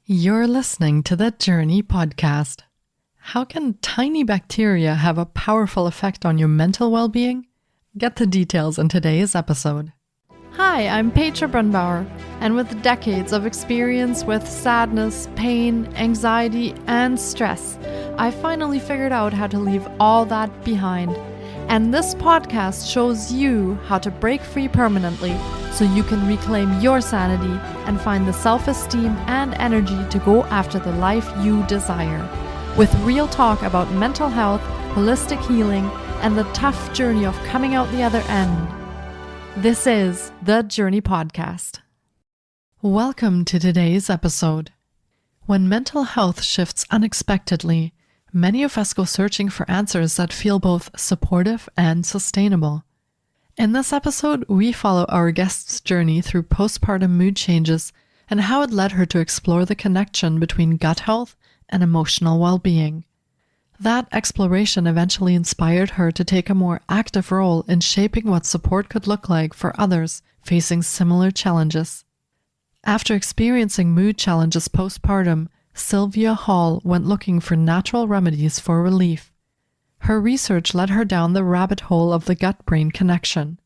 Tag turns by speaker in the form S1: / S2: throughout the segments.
S1: You're listening to the Jōrni Podcast. How can tiny bacteria have a powerful effect on your mental well-being? Get the details in today's episode. Hi, I'm Petra Brunbauer, and with decades of experience with sadness, pain, anxiety, and stress, I finally figured out how to leave all that behind. And this podcast shows you how to break free permanently so you can reclaim your sanity and find the self-esteem and energy to go after the life you desire. With real talk about mental health, holistic healing, and the tough journey of coming out the other end. This is the Jōrni Podcast. Welcome to today's episode. When mental health shifts unexpectedly, many of us go searching for answers that feel both supportive and sustainable. In this episode, we follow our guest's journey through postpartum mood changes and how it led her to explore the connection between gut health and emotional well-being. That exploration eventually inspired her to take a more active role in shaping what support could look like for others facing similar challenges. After experiencing mood challenges postpartum, Sylvia Hall went looking for natural remedies for relief. Her research led her down the rabbit hole of the gut-brain connection.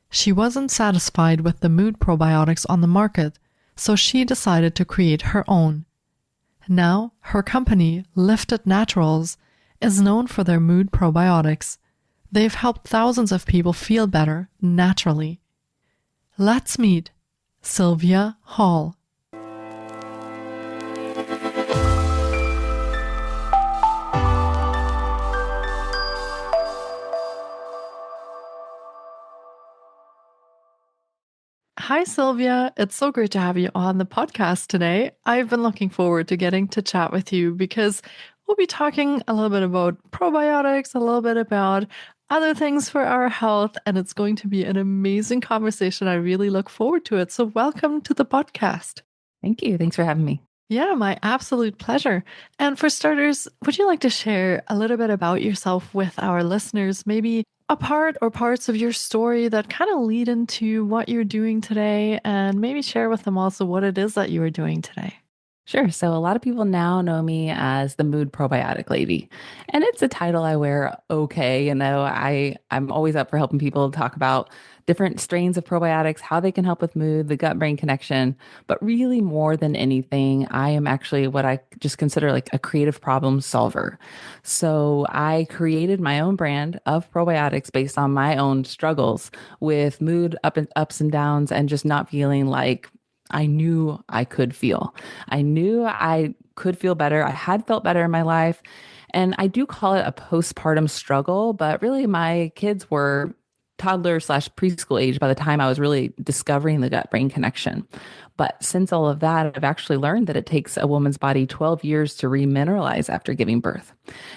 S1: She wasn't satisfied with the mood probiotics on the market, so she decided to create her own. Now, her company, Lifted Naturals, is known for their mood probiotics. They've helped thousands of people feel better naturally. Let's meet Sylvia Hall. Hi, Sylvia. It's so great to have you on the podcast today. I've been looking forward to getting to chat with you because we'll be talking a little bit about probiotics, a little bit about other things for our health, and it's going to be an amazing conversation. I really look forward to it. So welcome to the podcast.
S2: Thank you. Thanks for having me.
S1: Yeah, my absolute pleasure. And for starters, would you like to share a little bit about yourself with our listeners? Maybe a part or parts of your story that kind of lead into what you're doing today, and maybe share with them also what it is that you are doing today.
S2: Sure. So a lot of people now know me as the mood probiotic lady, and it's a title I wear okay. I'm always up for helping people talk about different strains of probiotics, how they can help with mood, the gut-brain connection. But really more than anything, I am actually what I just consider like a creative problem solver. So I created my own brand of probiotics based on my own struggles with mood ups and downs and just not feeling like I knew I could feel. I knew I could feel better. I had felt better in my life. And I do call it a postpartum struggle, but really my kids were toddler/preschool age by the time I was really discovering the gut brain connection. But since all of that, I've actually learned that it takes a woman's body 12 years to remineralize after giving birth.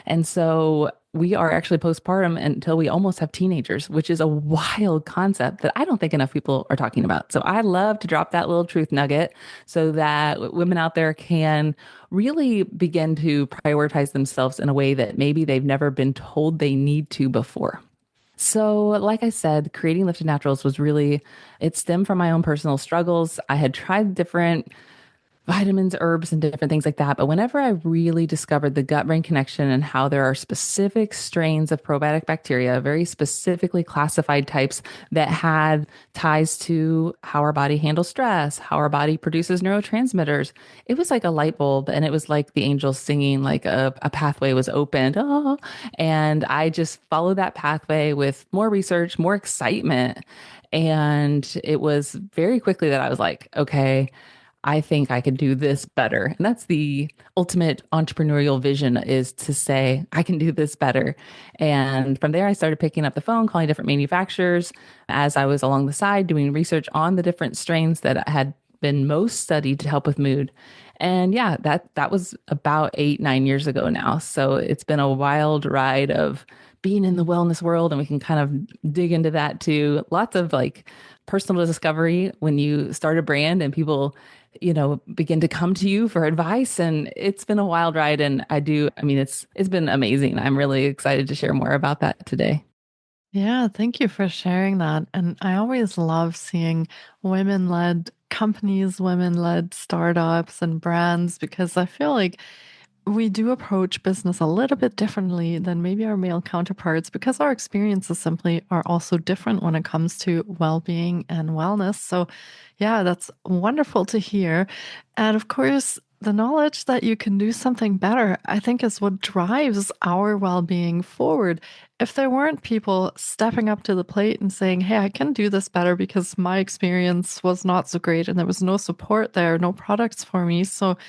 S2: And so we are actually postpartum until we almost have teenagers, which is a wild concept that I don't think enough people are talking about. So I love to drop that little truth nugget so that women out there can really begin to prioritize themselves in a way that maybe they've never been told they need to before. So, like I said, creating Lifted Naturals it stemmed from my own personal struggles. I had tried different vitamins, herbs, and different things like that. But whenever I really discovered the gut-brain connection and how there are specific strains of probiotic bacteria, very specifically classified types that had ties to how our body handles stress, how our body produces neurotransmitters, it was like a light bulb, and it was like the angels singing, like a pathway was opened. Oh, and I just followed that pathway with more research, more excitement. And it was very quickly that I was like, okay, I think I could do this better. And that's the ultimate entrepreneurial vision, is to say, I can do this better. And from there, I started picking up the phone, calling different manufacturers as I was along the side doing research on the different strains that had been most studied to help with mood. And yeah, that was about 8-9 years ago now. So it's been a wild ride of being in the wellness world, and we can kind of dig into that too. Lots of like personal discovery when you start a brand and people begin to come to you for advice. And it's been a wild ride. And it's been amazing. I'm really excited to share more about that today.
S1: Yeah, thank you for sharing that. And I always love seeing women-led companies, women-led startups and brands, because I feel like we do approach business a little bit differently than maybe our male counterparts because our experiences simply are also different when it comes to well-being and wellness. So, yeah, that's wonderful to hear. And of course, the knowledge that you can do something better, I think, is what drives our well-being forward. If there weren't people stepping up to the plate and saying, hey, I can do this better because my experience was not so great and there was no support there, no products for me. So,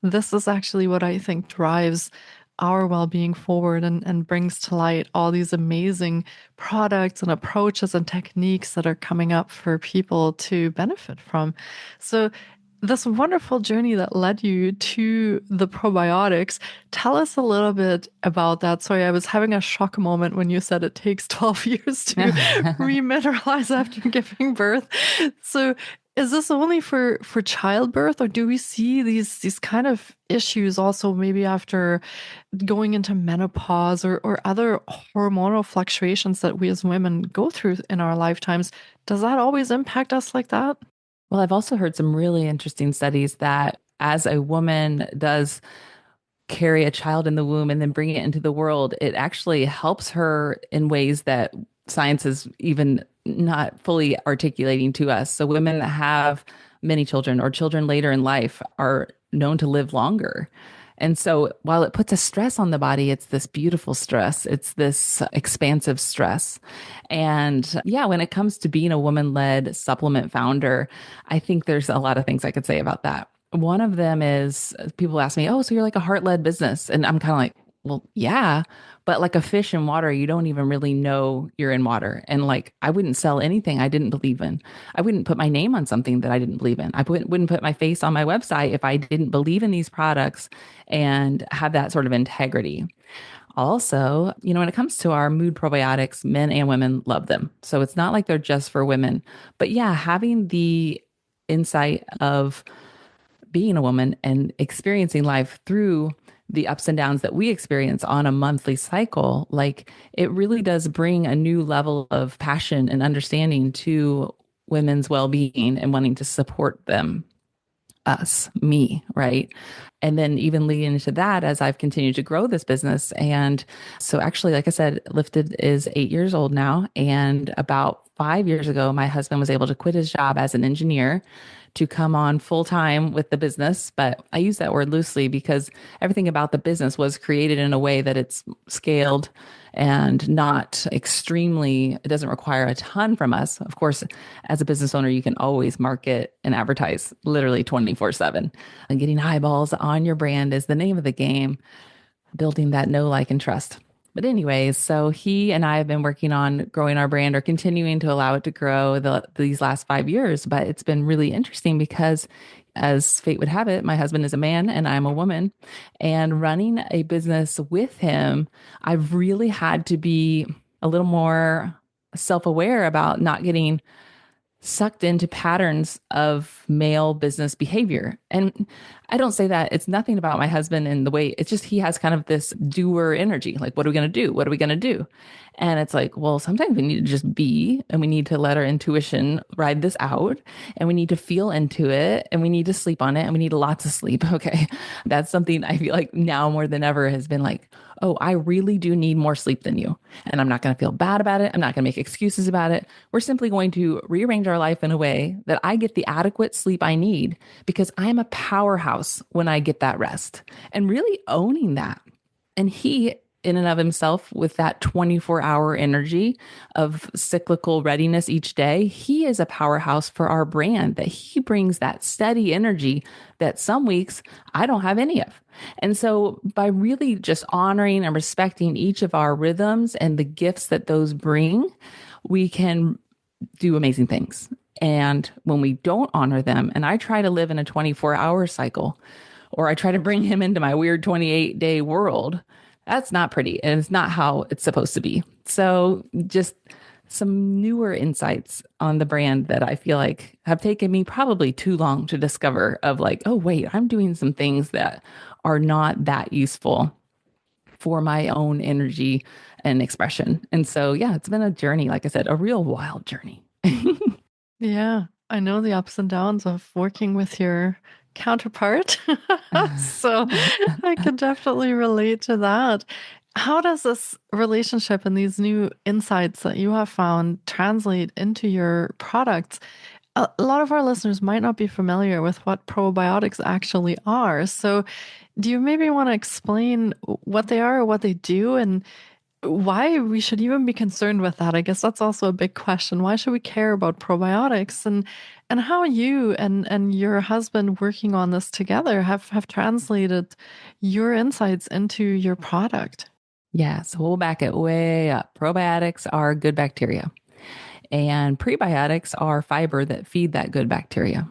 S1: this is actually what I think drives our well-being forward and brings to light all these amazing products and approaches and techniques that are coming up for people to benefit from. So this wonderful journey that led you to the probiotics, tell us a little bit about that. Sorry, I was having a shock moment when you said it takes 12 years to remineralize after giving birth. So is this only for childbirth, or do we see these kind of issues also maybe after going into menopause or other hormonal fluctuations that we as women go through in our lifetimes? Does that always impact us like that?
S2: Well, I've also heard some really interesting studies that as a woman does carry a child in the womb and then bring it into the world, it actually helps her in ways that science is even not fully articulating to us. So women that have many children or children later in life are known to live longer. And so while it puts a stress on the body, it's this beautiful stress. It's this expansive stress. And yeah, when it comes to being a woman-led supplement founder, I think there's a lot of things I could say about that. One of them is people ask me, oh, so you're like a heart-led business. And I'm kind of like, well, yeah, but like a fish in water, you don't even really know you're in water. And like, I wouldn't sell anything I didn't believe in. I wouldn't put my name on something that I didn't believe in. Wouldn't put my face on my website if I didn't believe in these products and have that sort of integrity. Also, when it comes to our mood probiotics, men and women love them. So it's not like they're just for women. But yeah, having the insight of being a woman and experiencing life through the ups and downs that we experience on a monthly cycle, like it really does bring a new level of passion and understanding to women's well-being and wanting to support them, us, me, right? And then even leading into that as I've continued to grow this business. And so actually, like I said, Lifted is 8 years old now. And about 5 years ago, my husband was able to quit his job as an engineer to come on full time with the business. But I use that word loosely because everything about the business was created in a way that it's scaled and not extremely, it doesn't require a ton from us. Of course, as a business owner, you can always market and advertise literally 24/7. And getting eyeballs on your brand is the name of the game, building that know, like, and trust. But anyways, so he and I have been working on growing our brand or continuing to allow it to grow these last 5 years. But it's been really interesting because as fate would have it, my husband is a man and I'm a woman. And running a business with him, I've really had to be a little more self-aware about not getting sucked into patterns of male business behavior. And I don't say that it's nothing about my husband and the way it's just he has kind of this doer energy. Like, what are we going to do? What are we going to do? And it's like, well, sometimes we need to just be and we need to let our intuition ride this out and we need to feel into it and we need to sleep on it and we need lots of sleep. Okay. That's something I feel like now more than ever has been like, oh, I really do need more sleep than you. And I'm not going to feel bad about it. I'm not going to make excuses about it. We're simply going to rearrange our life in a way that I get the adequate sleep I need because I'm a powerhouse when I get that rest and really owning that. And he, in and of himself, with that 24-hour energy of cyclical readiness each day, he is a powerhouse for our brand, that he brings that steady energy that some weeks I don't have any of. And so by really just honoring and respecting each of our rhythms and the gifts that those bring, we can do amazing things. And when we don't honor them, and I try to live in a 24-hour cycle, or I try to bring him into my weird 28-day world, that's not pretty. And it's not how it's supposed to be. So just some newer insights on the brand that I feel like have taken me probably too long to discover of like, oh, wait, I'm doing some things that are not that useful for my own energy and expression. And so, yeah, it's been a journey, like I said, a real wild journey.
S1: Yeah. I know the ups and downs of working with your counterpart. So I can definitely relate to that. How does this relationship and these new insights that you have found translate into your products? A lot of our listeners might not be familiar with what probiotics actually are. So, do you maybe want to explain what they are or what they do and why we should even be concerned with that? I guess that's also a big question. Why should we care about probiotics and how you and your husband working on this together have translated your insights into your product?
S2: Yeah, so we'll back it way up. Probiotics are good bacteria, and prebiotics are fiber that feed that good bacteria.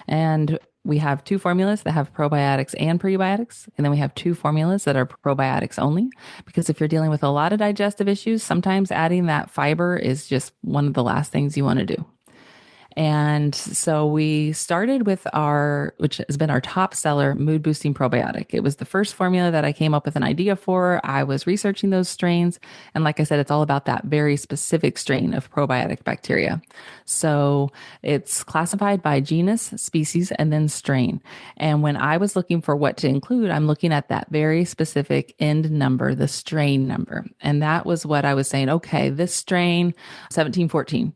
S2: And we have two formulas that have probiotics and prebiotics. And then we have two formulas that are probiotics only. Because if you're dealing with a lot of digestive issues, sometimes adding that fiber is just one of the last things you want to do. And so we started with which has been our top seller, mood boosting probiotic. It was the first formula that I came up with an idea for. I was researching those strains. And like I said, it's all about that very specific strain of probiotic bacteria. So it's classified by genus, species, and then strain. And when I was looking for what to include, I'm looking at that very specific end number, the strain number. And that was what I was saying. Okay, this strain, 1714.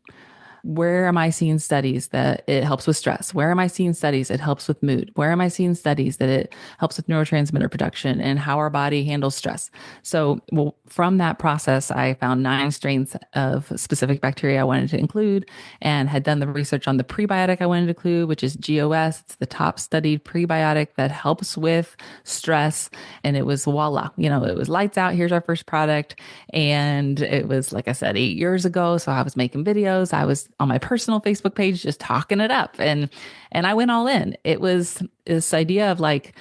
S2: Where am I seeing studies that it helps with stress? Where am I seeing studies it helps with mood? Where am I seeing studies that it helps with neurotransmitter production and how our body handles stress? So from that process, I found 9 strains of specific bacteria I wanted to include and had done the research on the prebiotic I wanted to include, which is GOS. It's the top studied prebiotic that helps with stress. And it was voila, it was lights out. Here's our first product. And it was, like I said, 8 years ago. So I was making videos. I was on my personal Facebook page, just talking it up. And I went all in. It was this idea of like,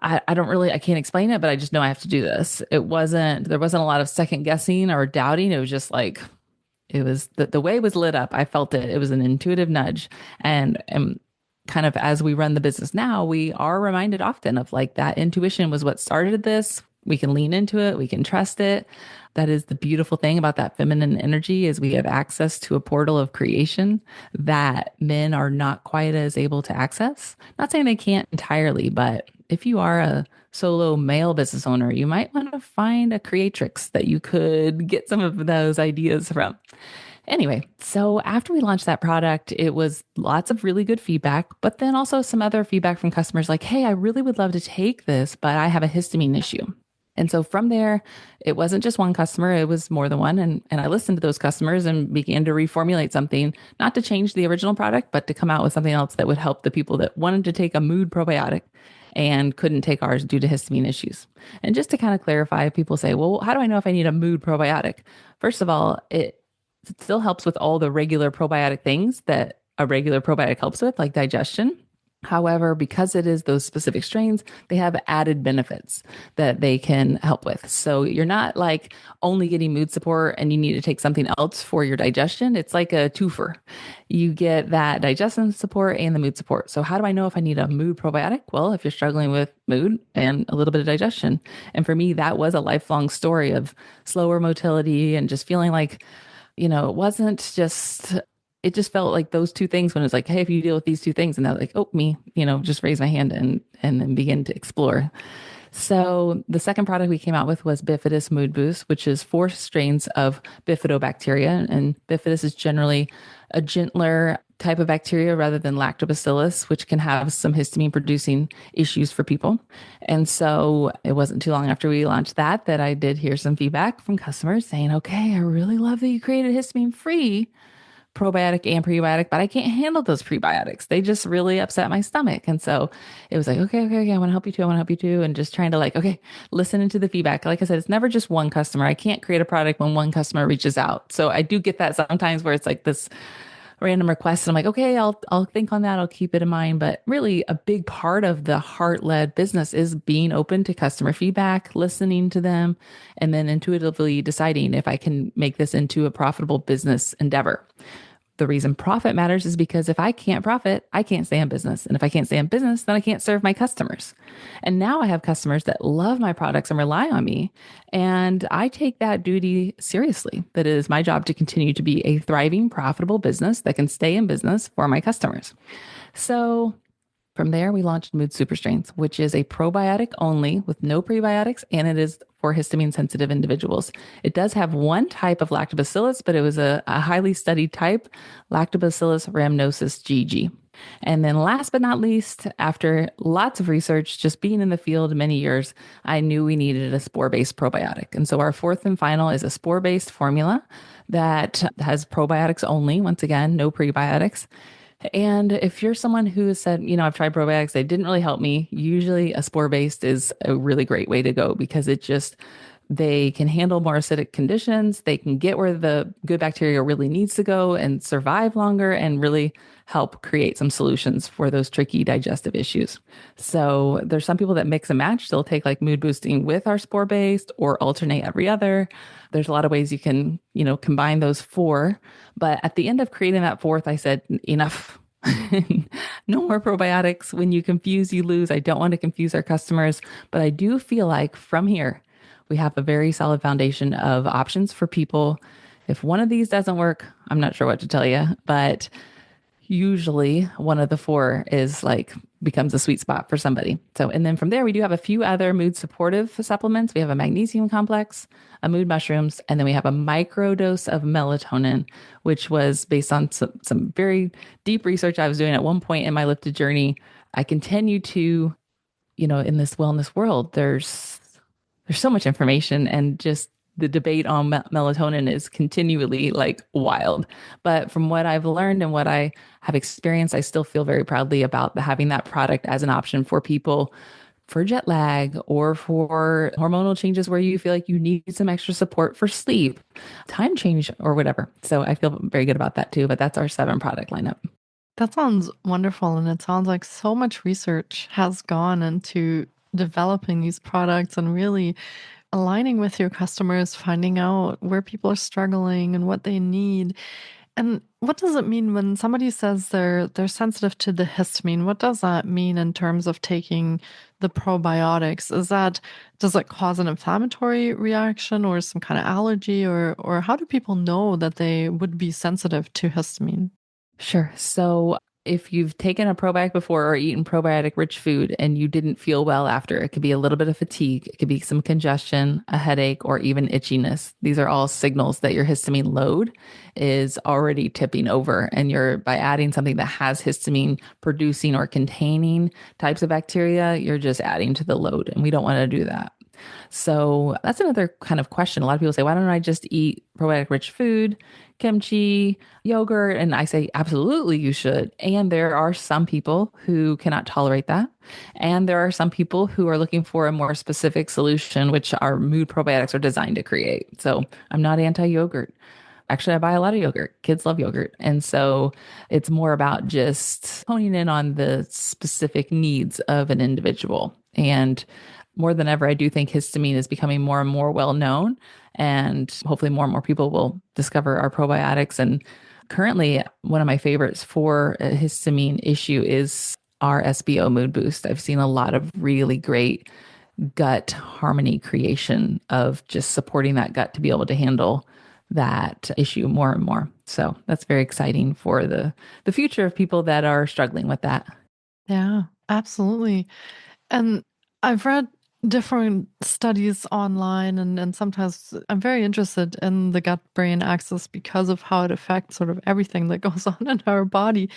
S2: I can't explain it, but I just know I have to do this. There wasn't a lot of second guessing or doubting. It was just like, it was the way it was lit up. I felt it. It was an intuitive nudge. And kind of as we run the business now, we are reminded often of like that intuition was what started this. We can lean into it. We can trust it. That is the beautiful thing about that feminine energy is we have access to a portal of creation that men are not quite as able to access. Not saying they can't entirely, but if you are a solo male business owner, you might want to find a creatrix that you could get some of those ideas from. Anyway, so after we launched that product, it was lots of really good feedback, but then also some other feedback from customers like, hey, I really would love to take this, but I have a histamine issue. And so from there, it wasn't just one customer, it was more than one. And I listened to those customers and began to reformulate something, not to change the original product, but to come out with something else that would help the people that wanted to take a mood probiotic and couldn't take ours due to histamine issues. And just to kind of clarify, people say, well, how do I know if I need a mood probiotic? First of all, it still helps with all the regular probiotic things that a regular probiotic helps with, like digestion. However, because it is those specific strains, they have added benefits that they can help with. So you're not like only getting mood support and you need to take something else for your digestion. It's like a twofer. You get that digestion support and the mood support. So how do I know if I need a mood probiotic? Well, if you're struggling with mood and a little bit of digestion. And for me, that was a lifelong story of slower motility and just feeling like, it just felt like those two things when it's like, hey, if you deal with these two things, and they're like, oh, me, just raise my hand and then begin to explore. So the second product we came out with was Bifidus Mood Boost, which is 4 strains of bifidobacteria. And bifidus is generally a gentler type of bacteria rather than lactobacillus, which can have some histamine producing issues for people. And so it wasn't too long after we launched that I did hear some feedback from customers saying, okay, I really love that you created histamine free probiotic and prebiotic, but I can't handle those prebiotics. They just really upset my stomach. And so it was like, okay, I want to help you too. And just trying to like, okay, listen into the feedback. Like I said, it's never just one customer. I can't create a product when one customer reaches out. So I do get that sometimes where it's like this random request. And I'm like, okay, I'll think on that. I'll keep it in mind. But really a big part of the heart-led business is being open to customer feedback, listening to them, and then intuitively deciding if I can make this into a profitable business endeavor. The reason profit matters is because if I can't profit, I can't stay in business. And if I can't stay in business, then I can't serve my customers. And now I have customers that love my products and rely on me. And I take that duty seriously. That it is my job to continue to be a thriving, profitable business that can stay in business for my customers. So from there, we launched Mood Super Strains, which is a probiotic only with no prebiotics, and it is for histamine sensitive individuals. It does have one type of lactobacillus, but it was a highly studied type, Lactobacillus rhamnosus GG. And then last but not least, after lots of research, just being in the field many years, I knew we needed a spore-based probiotic. And so our fourth and final is a spore-based formula that has probiotics only, once again, no prebiotics. And if you're someone who has said, I've tried probiotics, they didn't really help me, usually a spore based is a really great way to go because they can handle more acidic conditions. They can get where the good bacteria really needs to go and survive longer and really help create some solutions for those tricky digestive issues. So there's some people that mix and match. They'll take like mood boosting with our spore based or alternate every other. There's a lot of ways you can, combine those four. But at the end of creating that fourth, I said, enough. No more probiotics. When you confuse, you lose. I don't want to confuse our customers, but I do feel like from here, we have a very solid foundation of options for people. If one of these doesn't work, I'm not sure what to tell you, but usually one of the four is like becomes a sweet spot for somebody. So, and then from there, we do have a few other mood supportive supplements. We have a magnesium complex, a mood mushrooms, and then we have a microdose of melatonin, which was based on some very deep research I was doing at one point in my lifted journey. I continue to, in this wellness world, there's so much information and just the debate on melatonin is continually like wild. But from what I've learned and what I have experienced, I still feel very proudly about having that product as an option for people for jet lag or for hormonal changes where you feel like you need some extra support for sleep, time change, or whatever. So I feel very good about that too. But that's our 7 product lineup.
S1: That sounds wonderful. And it sounds like so much research has gone into developing these products and really aligning with your customers, finding out where people are struggling and what they need. And what does it mean when somebody says they're sensitive to the histamine? What does that mean in terms of taking the probiotics? Does it cause an inflammatory reaction or some kind of allergy, or how do people know that they would be sensitive to histamine?
S2: Sure. So if you've taken a probiotic before or eaten probiotic rich food and you didn't feel well after, it could be a little bit of fatigue, it could be some congestion, a headache, or even itchiness. These are all signals that your histamine load is already tipping over. And by adding something that has histamine producing or containing types of bacteria, you're just adding to the load. And we don't want to do that. So that's another kind of question. A lot of people say, why don't I just eat probiotic rich food, kimchi, yogurt? And I say, absolutely, you should. And there are some people who cannot tolerate that. And there are some people who are looking for a more specific solution, which our mood probiotics are designed to create. So I'm not anti-yogurt. Actually, I buy a lot of yogurt. Kids love yogurt. And so it's more about just honing in on the specific needs of an individual. And more than ever, I do think histamine is becoming more and more well known, and hopefully more and more people will discover our probiotics. And currently, one of my favorites for a histamine issue is our SBO Mood Boost. I've seen a lot of really great gut harmony creation of just supporting that gut to be able to handle that issue more and more. So that's very exciting for the future of people that are struggling with that.
S1: Yeah, absolutely. And I've read different studies online, and sometimes I'm very interested in the gut-brain axis because of how it affects sort of everything that goes on in our body.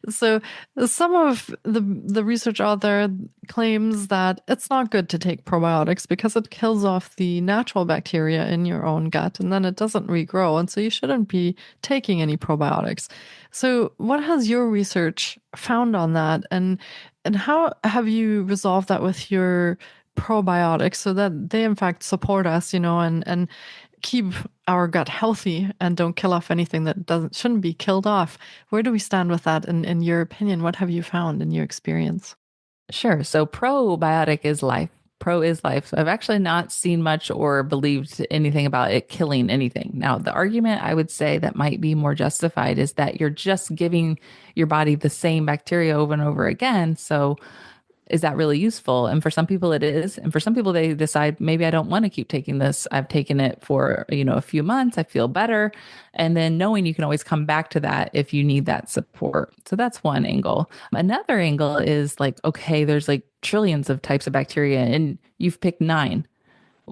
S1: So some of the research out there claims that it's not good to take probiotics because it kills off the natural bacteria in your own gut, and then it doesn't regrow, and so you shouldn't be taking any probiotics. So what has your research found on that, and how have you resolved that with your probiotics so that they in fact support us, and keep our gut healthy and don't kill off anything that shouldn't be killed off? Where do we stand with that in your opinion? What have you found in your experience?
S2: Sure. So probiotic is life. Pro is life. So I've actually not seen much or believed anything about it killing anything. Now, the argument I would say that might be more justified is that you're just giving your body the same bacteria over and over again. So is that really useful? And for some people it is. And for some people they decide maybe I don't want to keep taking this. I've taken it for, a few months. I feel better. And then knowing you can always come back to that if you need that support. So that's one angle. Another angle is like, okay, there's like trillions of types of bacteria and you've picked nine.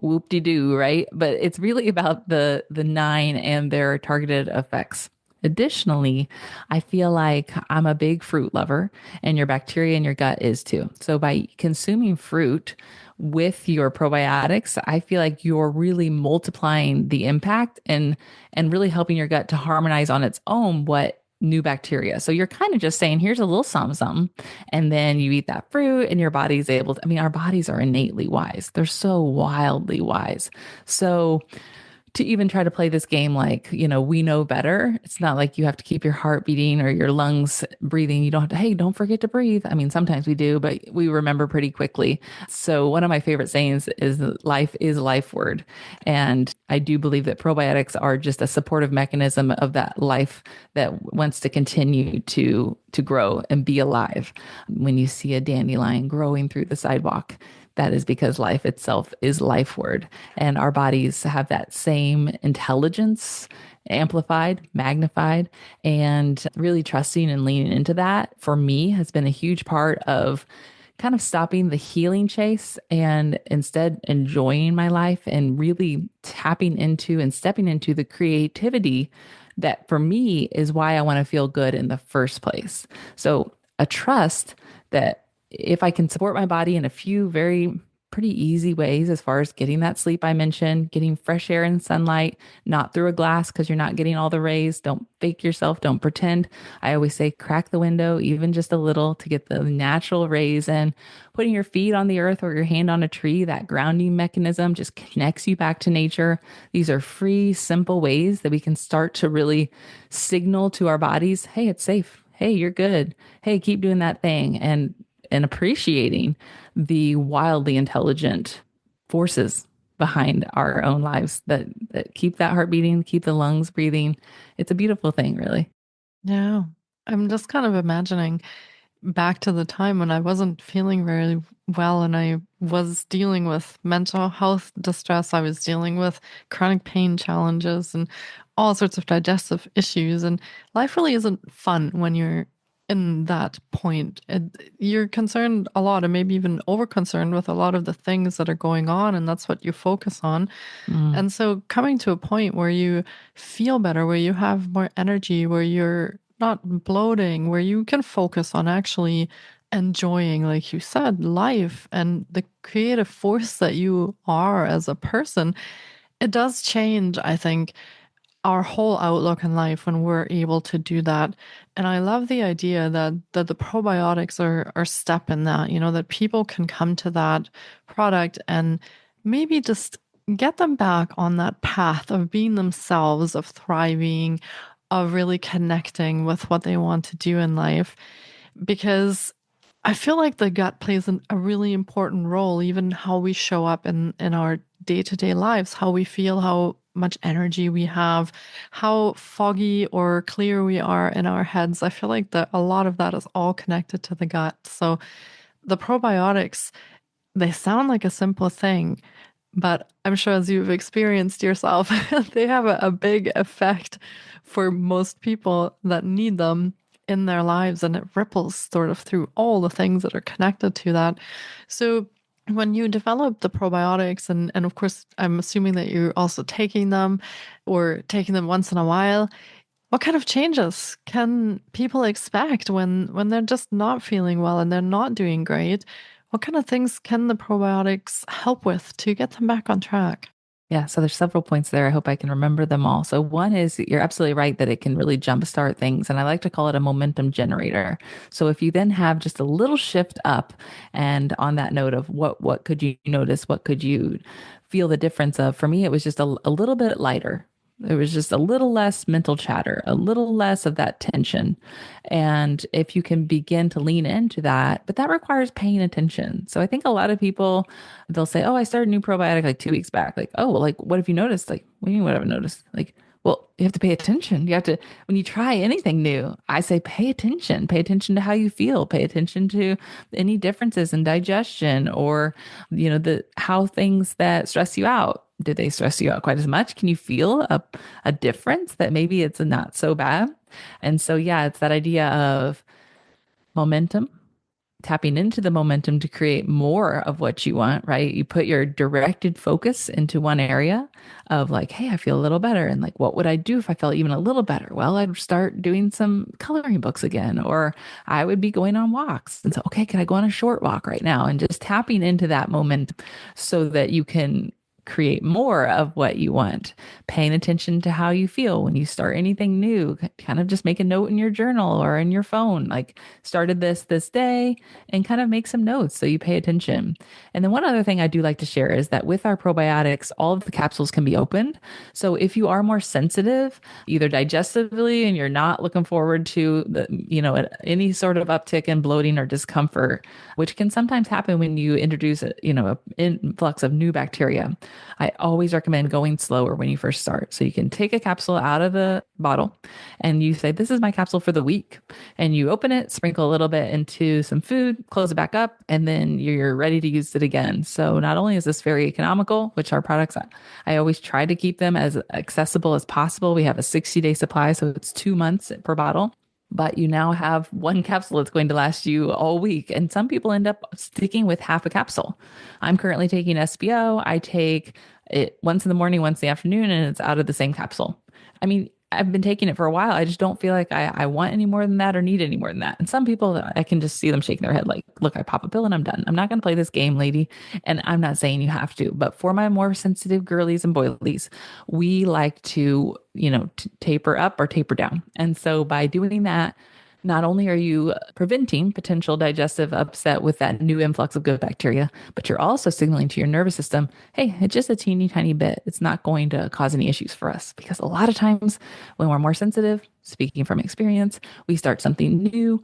S2: Whoop-de-doo, right? But it's really about the nine and their targeted effects. Additionally, I feel like I'm a big fruit lover and your bacteria in your gut is too. So by consuming fruit with your probiotics, I feel like you're really multiplying the impact and really helping your gut to harmonize on its own what new bacteria. So you're kind of just saying, here's a little something, and then you eat that fruit and your body's able to, our bodies are innately wise. They're so wildly wise. So to even try to play this game like, we know better. It's not like you have to keep your heart beating or your lungs breathing. You don't have to, hey, don't forget to breathe. Sometimes we do, but we remember pretty quickly. So one of my favorite sayings is life is life word. And I do believe that probiotics are just a supportive mechanism of that life that wants to continue to grow and be alive. When you see a dandelion growing through the sidewalk, that is because life itself is life word. And our bodies have that same intelligence, amplified, magnified, and really trusting and leaning into that for me has been a huge part of kind of stopping the healing chase and instead enjoying my life and really tapping into and stepping into the creativity that for me is why I want to feel good in the first place. So a trust that if I can support my body in a few very pretty easy ways, as far as getting that sleep I mentioned, getting fresh air and sunlight, not through a glass because you're not getting all the rays. Don't fake yourself. Don't pretend. I always say crack the window, even just a little to get the natural rays in. Putting your feet on the earth or your hand on a tree, that grounding mechanism just connects you back to nature. These are free, simple ways that we can start to really signal to our bodies, hey, it's safe. Hey, you're good. Hey, keep doing that thing. And appreciating the wildly intelligent forces behind our own lives that keep that heart beating, keep the lungs breathing. It's a beautiful thing, really.
S1: Yeah. I'm just kind of imagining back to the time when I wasn't feeling very well and I was dealing with mental health distress. I was dealing with chronic pain challenges and all sorts of digestive issues. And life really isn't fun when you're in that point. You're concerned a lot and maybe even over concerned with a lot of the things that are going on. And that's what you focus on.
S2: Mm.
S1: And so coming to a point where you feel better, where you have more energy, where you're not bloating, where you can focus on actually enjoying, like you said, life and the creative force that you are as a person, it does change, I think, our whole outlook in life when we're able to do that. And I love the idea that the probiotics are a step in that, that people can come to that product and maybe just get them back on that path of being themselves, of thriving, of really connecting with what they want to do in life. Because I feel like the gut plays a really important role, even how we show up in our day-to-day lives, how we feel, how much energy we have, how foggy or clear we are in our heads. I feel like that a lot of that is all connected to the gut. So the probiotics, they sound like a simple thing, but I'm sure as you've experienced yourself, they have a big effect for most people that need them in their lives, and it ripples sort of through all the things that are connected to that. So when you develop the probiotics, and of course, I'm assuming that you're also taking them or taking them once in a while, what kind of changes can people expect when they're just not feeling well and they're not doing great? What kind of things can the probiotics help with to get them back on track?
S2: Yeah, so there's several points there. I hope I can remember them all. So one is you're absolutely right that it can really jumpstart things, and I like to call it a momentum generator. So if you then have just a little shift up, and on that note of what could you notice, what could you feel the difference of? For me, it was just a little bit lighter. There was just a little less mental chatter, a little less of that tension. And if you can begin to lean into that, but that requires paying attention. So I think a lot of people, they'll say, oh, I started a new probiotic like 2 weeks back. Like, oh, well, like, what have you noticed? Like, what do you mean, what have I noticed? Like, well, you have to pay attention. You have to, when you try anything new, I say pay attention to how you feel, pay attention to any differences in digestion or, the how things that stress you out. Do they stress you out quite as much? Can you feel a difference that maybe it's not so bad? And so, yeah, it's that idea of momentum, tapping into the momentum to create more of what you want, right? You put your directed focus into one area of like, hey, I feel a little better. And like, what would I do if I felt even a little better? Well, I'd start doing some coloring books again, or I would be going on walks. And so, okay, can I go on a short walk right now? And just tapping into that momentum so that you can create more of what you want, paying attention to how you feel when you start anything new. Kind of just make a note in your journal or in your phone, like started this day, and kind of make some notes so you pay attention. And then one other thing I do like to share is that with our probiotics, all of the capsules can be opened. So if you are more sensitive, either digestively, and you're not looking forward to any sort of uptick in bloating or discomfort, which can sometimes happen when you introduce an influx of new bacteria, I always recommend going slower when you first start. So you can take a capsule out of the bottle and you say, this is my capsule for the week. And you open it, sprinkle a little bit into some food, close it back up, and then you're ready to use it again. So not only is this very economical, which our products, I always try to keep them as accessible as possible. We have a 60-day supply, so it's 2 months per bottle. But you now have one capsule that's going to last you all week. And some people end up sticking with half a capsule. I'm currently taking SBO. I take it once in the morning, once in the afternoon, and it's out of the same capsule. I mean, I've been taking it for a while. I just don't feel like I want any more than that or need any more than that. And some people, I can just see them shaking their head like, look, I pop a pill and I'm done. I'm not going to play this game, lady. And I'm not saying you have to, but for my more sensitive girlies and boilies, we like to, taper up or taper down. And so by doing that, not only are you preventing potential digestive upset with that new influx of good bacteria, but you're also signaling to your nervous system, hey, it's just a teeny tiny bit. It's not going to cause any issues for us. Because a lot of times when we're more sensitive, speaking from experience, we start something new,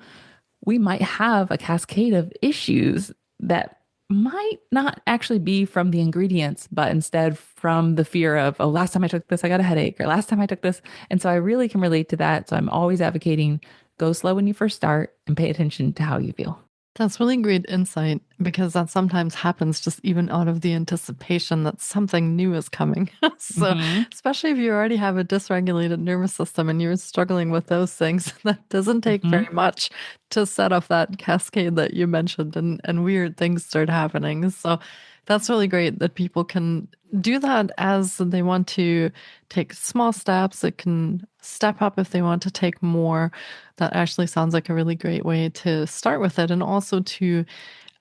S2: we might have a cascade of issues that might not actually be from the ingredients, but instead from the fear of, oh, last time I took this, I got a headache, or last time I took this. And so I really can relate to that. So I'm always advocating go slow when you first start and pay attention to how you feel.
S1: That's really great insight because that sometimes happens just even out of the anticipation that something new is coming. So, especially if you already have a dysregulated nervous system and you're struggling with those things, that doesn't take very much to set off that cascade that you mentioned and weird things start happening. So, that's really great that people can do that as they want to take small steps. It can step up if they want to take more. That actually sounds like a really great way to start with it and also to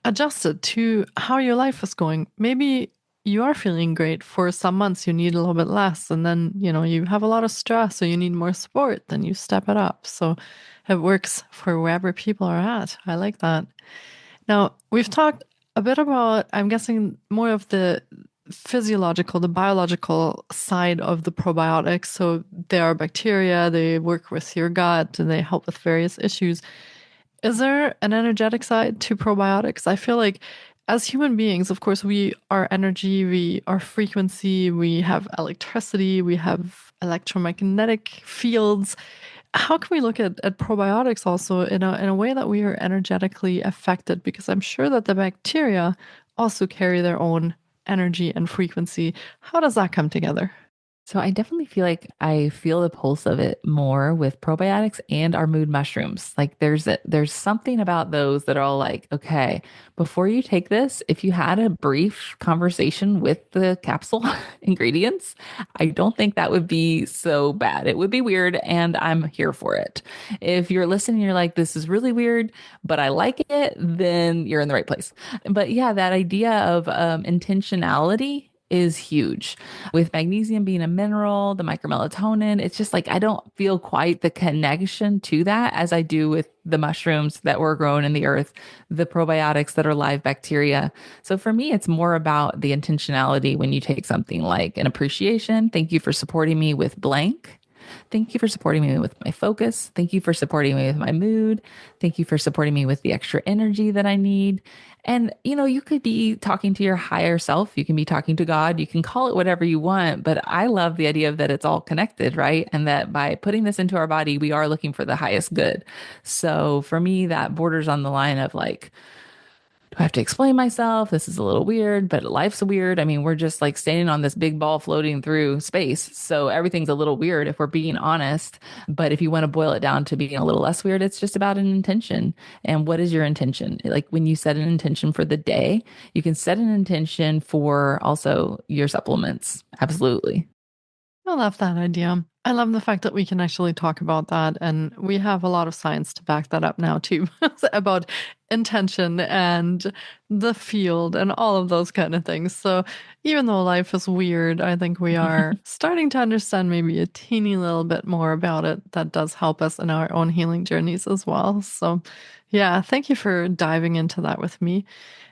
S1: adjust it to how your life is going. Maybe you are feeling great for some months, you need a little bit less. And then, you have a lot of stress or you need more support, then you step it up. So it works for wherever people are at. I like that. Now, we've talked a bit about, I'm guessing, more of the physiological, the biological side of the probiotics. So they are bacteria, they work with your gut, and they help with various issues. Is there an energetic side to probiotics? I feel like as human beings, of course, we are energy, we are frequency, we have electricity, we have electromagnetic fields. How can we look at probiotics also in a way that we are energetically affected? Because I'm sure that the bacteria also carry their own energy and frequency. How does that come together?
S2: So I definitely feel like I feel the pulse of it more with probiotics and our mood mushrooms. Like there's something about those that are all like, okay, before you take this, if you had a brief conversation with the capsule ingredients, I don't think that would be so bad. It would be weird and I'm here for it. If you're listening, you're like, this is really weird, but I like it, then you're in the right place. But yeah, that idea of intentionality is huge. With magnesium being a mineral, the micromelatonin, it's just like I don't feel quite the connection to that as I do with the mushrooms that were grown in the earth, the probiotics that are live bacteria. So for me, it's more about the intentionality when you take something like an appreciation. Thank you for supporting me with blank. Thank you for supporting me with my focus. Thank you for supporting me with my mood. Thank you for supporting me with the extra energy that I need. And, you could be talking to your higher self. You can be talking to God. You can call it whatever you want. But I love the idea of that it's all connected, right? And that by putting this into our body, we are looking for the highest good. So for me, that borders on the line of like, do I have to explain myself? This is a little weird, but life's weird. I mean, we're just like standing on this big ball floating through space. So everything's a little weird if we're being honest. But if you want to boil it down to being a little less weird, it's just about an intention. And what is your intention? Like when you set an intention for the day, you can set an intention for also your supplements. Absolutely.
S1: I love that idea. I love the fact that we can actually talk about that. And we have a lot of science to back that up now, too, about intention and the field and all of those kind of things. So even though life is weird, I think we are starting to understand maybe a teeny little bit more about it that does help us in our own healing journeys as well. So, yeah, thank you for diving into that with me.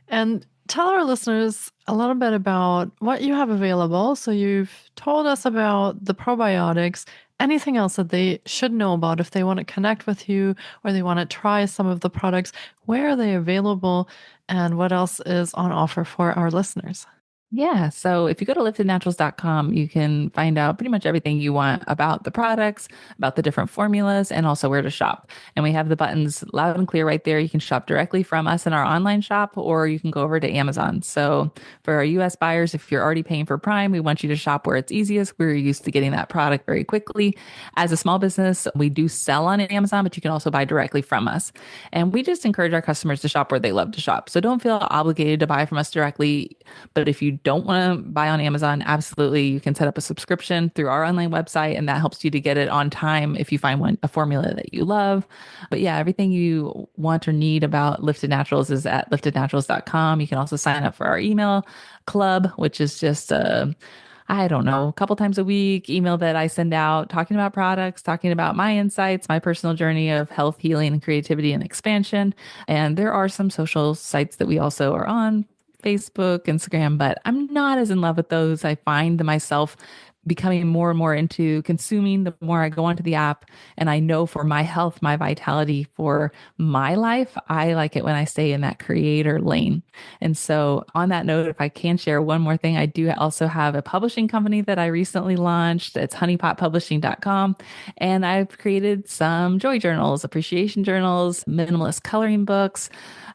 S1: And tell our listeners a little bit about what you have available. So you've told us about the probiotics. Anything else that they should know about if they want to connect with you or they want to try some of the products? Where are they available and what else is on offer for our listeners?
S2: Yeah. So if you go to liftednaturals.com, you can find out pretty much everything you want about the products, about the different formulas, and also where to shop. And we have the buttons loud and clear right there. You can shop directly from us in our online shop, or you can go over to Amazon. So for our US buyers, if you're already paying for Prime, we want you to shop where it's easiest. We're used to getting that product very quickly. As a small business, we do sell on Amazon, but you can also buy directly from us. And we just encourage our customers to shop where they love to shop. So don't feel obligated to buy from us directly. But if you don't want to buy on Amazon, absolutely, you can set up a subscription through our online website, and that helps you to get it on time if you find a formula that you love. But yeah, everything you want or need about Lifted Naturals is at liftednaturals.com. You can also sign up for our email club, which is just I don't know, a couple times a week email that I send out talking about products, talking about my insights, my personal journey of health, healing, and creativity and expansion. And there are some social sites that we also are on, Facebook, Instagram, but I'm not as in love with those. I find myself becoming more and more into consuming the more I go onto the app. And I know for my health, my vitality, for my life, I like it when I stay in that creator lane. And so on that note, if I can share one more thing, I do also have a publishing company that I recently launched. It's honeypotpublishing.com. And I've created some joy journals, appreciation journals, minimalist coloring books,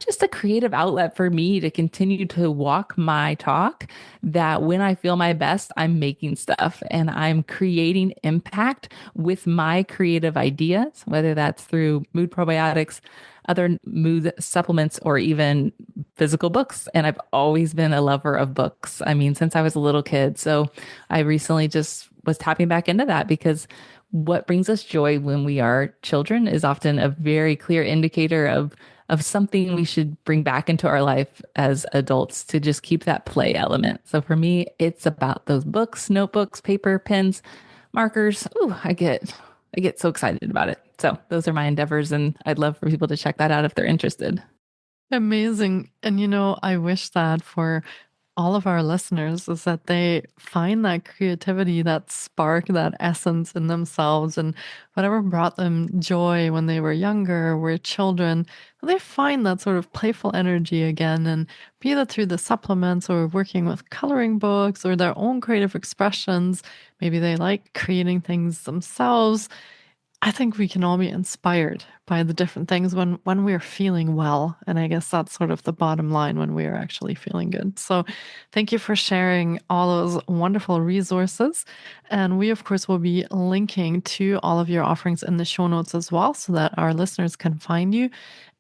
S2: just a creative outlet for me to continue to walk my talk, that when I feel my best, I'm making stuff and I'm creating impact with my creative ideas, whether that's through mood probiotics, other mood supplements, or even physical books. And I've always been a lover of books. I mean, since I was a little kid. So I recently just was tapping back into that, because what brings us joy when we are children is often a very clear indicator of something we should bring back into our life as adults, to just keep that play element. So for me, it's about those books, notebooks, paper, pens, markers. Ooh, I get so excited about it. So those are my endeavors, and I'd love for people to check that out if they're interested.
S1: Amazing. And I wish that for all of our listeners is that they find that creativity, that spark, that essence in themselves, and whatever brought them joy when they were younger, were children, they find that sort of playful energy again. And be that through the supplements or working with coloring books or their own creative expressions, maybe they like creating things themselves. I think we can all be inspired by the different things when we're feeling well. And I guess that's sort of the bottom line, when we are actually feeling good. So thank you for sharing all those wonderful resources. And we, of course, will be linking to all of your offerings in the show notes as well, so that our listeners can find you.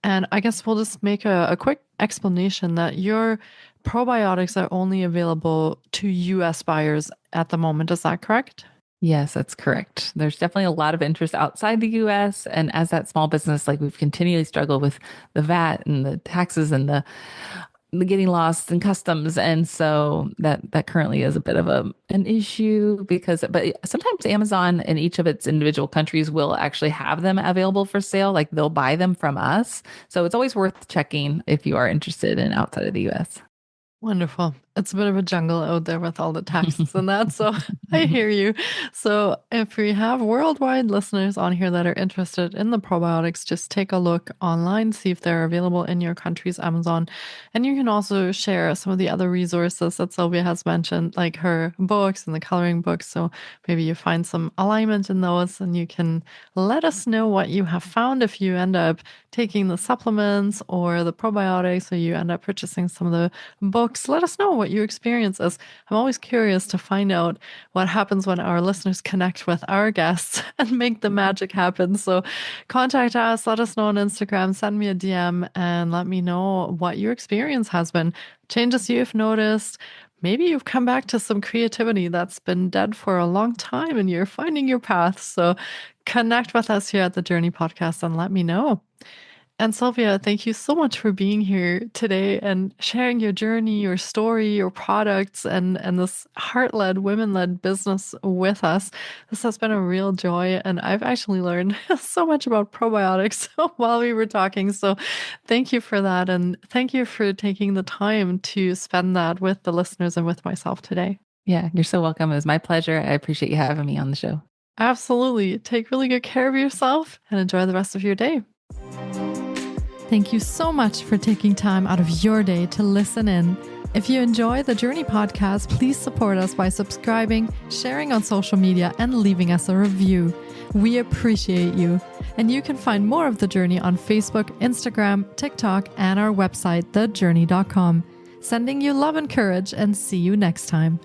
S1: And I guess we'll just make a quick explanation that your probiotics are only available to US buyers at the moment. Is that correct?
S2: Yes, that's correct. There's definitely a lot of interest outside the US. And as that small business, like we've continually struggled with the VAT and the taxes and the getting lost in customs. And so that currently is a bit of an issue but sometimes Amazon in each of its individual countries will actually have them available for sale. Like they'll buy them from us. So it's always worth checking if you are interested in outside of the US.
S1: Wonderful. It's a bit of a jungle out there with all the taxes and that. So I hear you. So if we have worldwide listeners on here that are interested in the probiotics, just take a look online, see if they're available in your country's Amazon. And you can also share some of the other resources that Sylvia has mentioned, like her books and the coloring books. So maybe you find some alignment in those and you can let us know what you have found if you end up taking the supplements or the probiotics, or you end up purchasing some of the books. Let us know what your experience is. I'm always curious to find out what happens when our listeners connect with our guests and make the magic happen. So contact us, let us know on Instagram, send me a DM, and let me know what your experience has been. Changes you've noticed. Maybe you've come back to some creativity that's been dead for a long time and you're finding your path. So connect with us here at the Jōrni Podcast and let me know. And Sylvia, thank you so much for being here today and sharing your journey, your story, your products, and this heart-led, women-led business with us. This has been a real joy, and I've actually learned so much about probiotics while we were talking. So thank you for that, and thank you for taking the time to spend that with the listeners and with myself today.
S2: Yeah, you're so welcome. It was my pleasure. I appreciate you having me on the show.
S1: Absolutely. Take really good care of yourself and enjoy the rest of your day. Thank you so much for taking time out of your day to listen in. If you enjoy the Jōrni Podcast, please support us by subscribing, sharing on social media, and leaving us a review. We appreciate you. And you can find more of The Jōrni on Facebook, Instagram, TikTok, and our website, thejorni.com. Sending you love and courage, and see you next time.